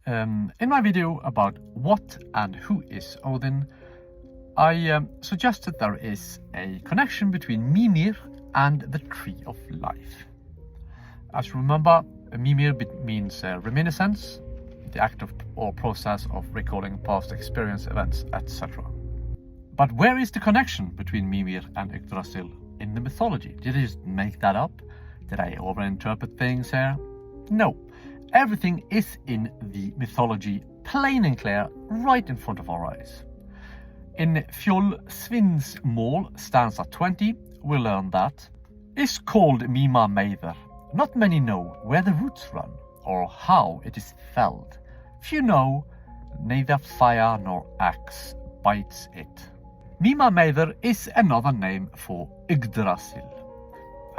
In my video about what and who is Odin, I suggested there is a connection between Mimir and the Tree of Life. As you remember, Mimir means reminiscence, the act of or process of recalling past experience, events, etc. But where is the connection between Mimir and Yggdrasil in the mythology? Did I just make that up? Did I overinterpret things here? No. Everything is in the mythology, plain and clear, right in front of our eyes. In Fjoll Svinsmål, stanza 20, we learn that is called Mima Meither. Not many know where the roots run, or how it is felled. Few know, neither fire nor axe bites it. Mima Meither is another name for Yggdrasil.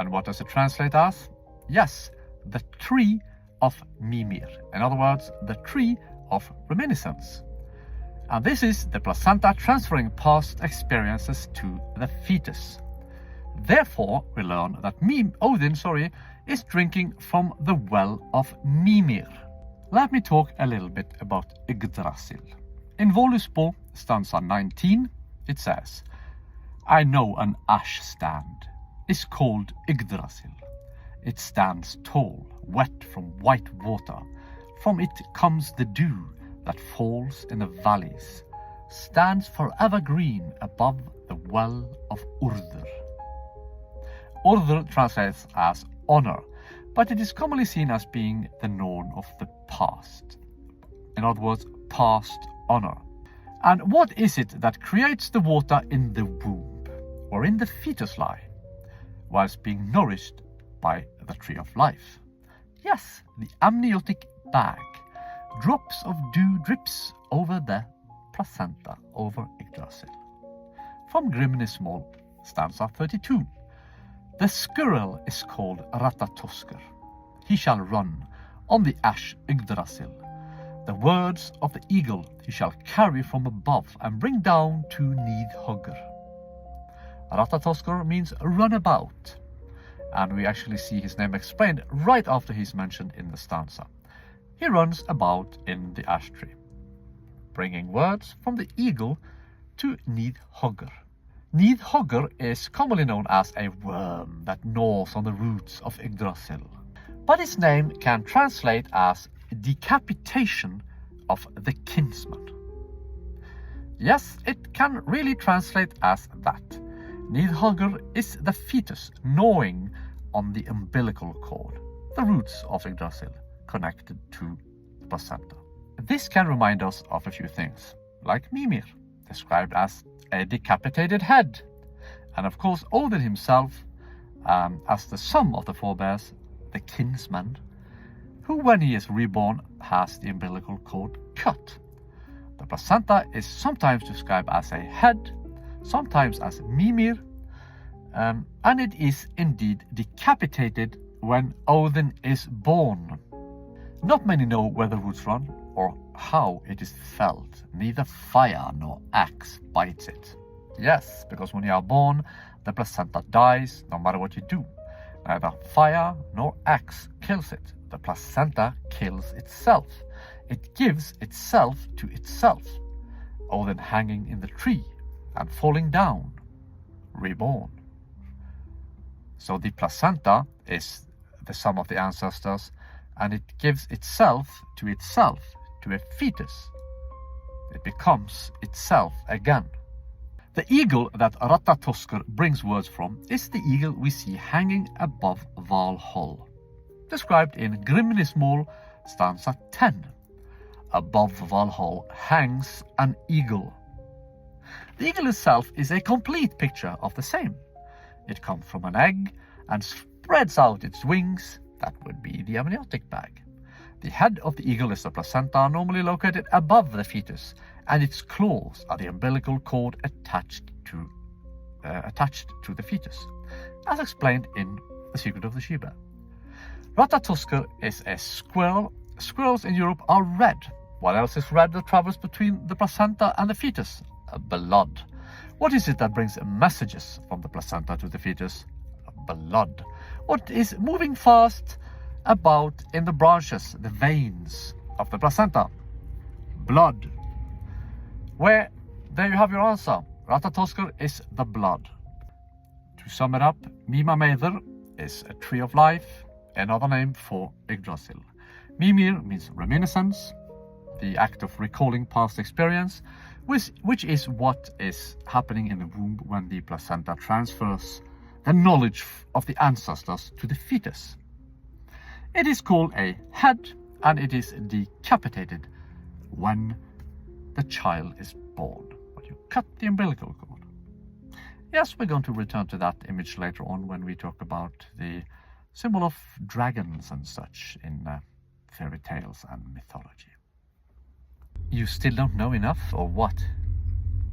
And what does it translate as? Yes, the tree of Mimir. In other words, the tree of reminiscence. And this is the placenta transferring past experiences to the fetus. Therefore, we learn that Odin is drinking from the well of Mimir. Let me talk a little bit about Yggdrasil. In Voluspo, stanza 19, it says, I know an ash stand is called Yggdrasil. It stands tall, wet from white water. From it comes the dew that falls in the valleys, stands forever green above the well of Urður. Urður translates as honor, but it is commonly seen as being the norn of the past. In other words, past honor. And what is it that creates the water in the womb, or in the fetus lie, whilst being nourished by the tree of life? Yes, the amniotic bag. Drops of dew drips over the placenta, over Yggdrasil. From Grimnismal, stanza 32. The squirrel is called Ratatoskr. He shall run on the ash Yggdrasil. The words of the eagle he shall carry from above and bring down to Nidhoggr. Ratatoskr means runabout, and we actually see his name explained right after he's mentioned in the stanza. He runs about in the ash tree, bringing words from the eagle to Nidhoggr. Nidhoggr is commonly known as a worm that gnaws on the roots of Yggdrasil, but its name can translate as decapitation of the kinsman. Yes, it can really translate as that. Nidhoggr is the fetus gnawing on the umbilical cord, the roots of Yggdrasil, connected to the placenta. This can remind us of a few things, like Mimir, described as a decapitated head, and of course Odin himself as the sum of the forebears, the kinsman, who when he is reborn has the umbilical cord cut. The placenta is sometimes described as a head, sometimes as Mimir, and it is indeed decapitated when Odin is born. Not many know where the roots run or how it is felled. Neither fire nor axe bites it. Yes, because when you are born, the placenta dies no matter what you do. Neither fire nor axe kills it. The placenta kills itself. It gives itself to itself. Odin hanging in the tree and falling down, reborn. So the placenta is the sum of the ancestors, and it gives itself, to a fetus. It becomes itself again. The eagle that Ratatoskr brings words from is the eagle we see hanging above Valhall, described in Grimnismal, stanza 10. Above Valhall hangs an eagle. The eagle itself is a complete picture of the same. It comes from an egg and spreads out its wings. That would be the amniotic bag. The head of the eagle is the placenta, normally located above the fetus, and its claws are the umbilical cord attached to the fetus, as explained in The Secret of the She-Bear. Ratatoskr is a squirrel. Squirrels in Europe are red. What else is red that travels between the placenta and the fetus? Blood. What is it that brings messages from the placenta to the fetus? Blood. What is moving fast about in the branches, the veins of the placenta? blood. Where, there you have your answer. Ratatoskr is the blood. To sum it up, Mimir is a tree of life, another name for Yggdrasil. Mimir means reminiscence, the act of recalling past experience, which is what is happening in the womb when the placenta transfers the knowledge of the ancestors to the fetus. It is called a head, and it is decapitated when the child is born. But you cut the umbilical cord. Yes, we're going to return to that image later on when we talk about the symbol of dragons and such in fairy tales and mythology. You still don't know enough, or what?